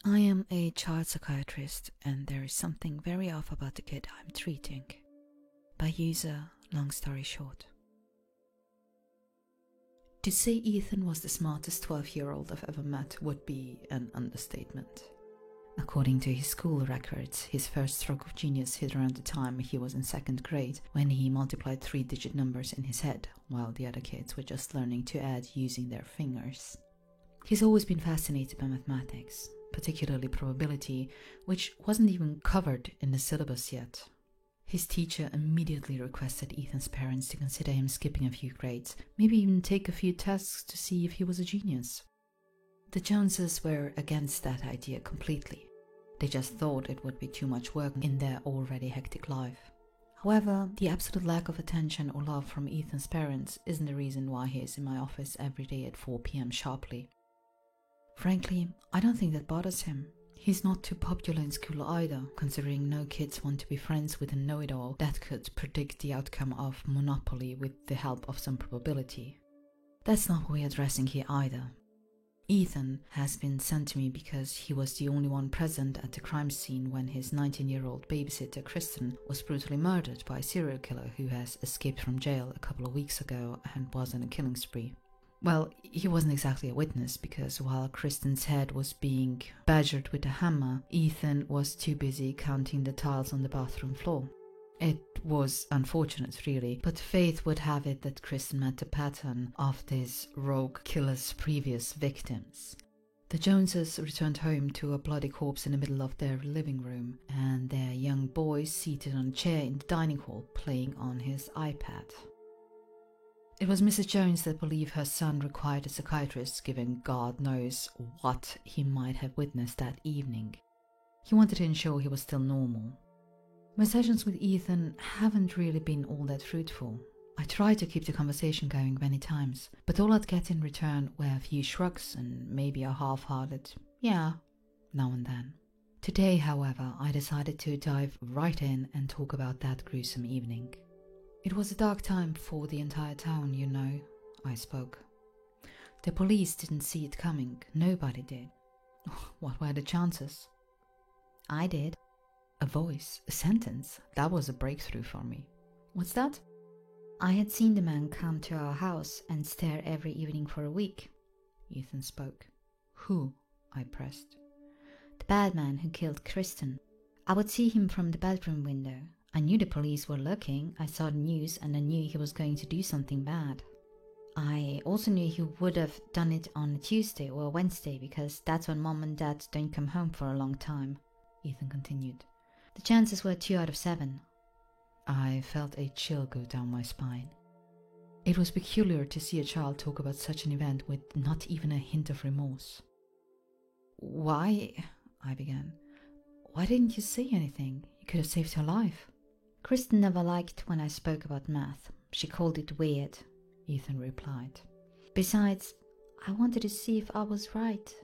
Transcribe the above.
I am a child psychiatrist, and there is something very off about the kid I'm treating. By user, long story short. To say Ethan was the smartest 12-year-old I've ever met would be an understatement. According to his school records, his first stroke of genius hit around the time he was in second grade, when he multiplied 3-digit numbers in his head, while the other kids were just learning to add using their fingers. He's always been fascinated by mathematics, particularly probability, which wasn't even covered in the syllabus yet. His teacher immediately requested Ethan's parents to consider him skipping a few grades, maybe even take a few tests to see if he was a genius. The Joneses were against that idea completely. They just thought it would be too much work in their already hectic life. However, the absolute lack of attention or love from Ethan's parents isn't the reason why he is in my office every day at 4 p.m. sharply. Frankly, I don't think that bothers him. He's not too popular in school either, considering no kids want to be friends with a know-it-all that could predict the outcome of Monopoly with the help of some probability. That's not what we're addressing here either. Ethan has been sent to me because he was the only one present at the crime scene when his 19-year-old babysitter Kristen was brutally murdered by a serial killer who has escaped from jail a couple of weeks ago and was on a killing spree. Well, he wasn't exactly a witness because while Kristen's head was being badgered with a hammer, Ethan was too busy counting the tiles on the bathroom floor. It was unfortunate, really, but fate would have it that Kristen met the pattern of this rogue killer's previous victims. The Joneses returned home to a bloody corpse in the middle of their living room, and their young boy seated on a chair in the dining hall playing on his iPad. It was Mrs. Jones that believed her son required a psychiatrist, given God knows what he might have witnessed that evening. He wanted to ensure he was still normal. My sessions with Ethan haven't really been all that fruitful. I tried to keep the conversation going many times, but all I'd get in return were a few shrugs and maybe a half-hearted "yeah" now and then. Today, however, I decided to dive right in and talk about that gruesome evening. It was a dark time for the entire town, you know, I spoke. The police didn't see it coming. Nobody did. What were the chances? I did. A voice, a sentence, that was a breakthrough for me. What's that? I had seen the man come to our house and stare every evening for a week. Ethan spoke. Who? I pressed. The bad man who killed Kristen. I would see him from the bedroom window. I knew the police were looking. I saw the news and I knew he was going to do something bad. I also knew he would have done it on a Tuesday or a Wednesday because that's when Mom and Dad don't come home for a long time, Ethan continued. The chances were 2 out of 7. I felt a chill go down my spine. It was peculiar to see a child talk about such an event with not even a hint of remorse. Why? I began. Why didn't you say anything? You could have saved her life. Kristen never liked when I spoke about math. She called it weird, Ethan replied. Besides, I wanted to see if I was right.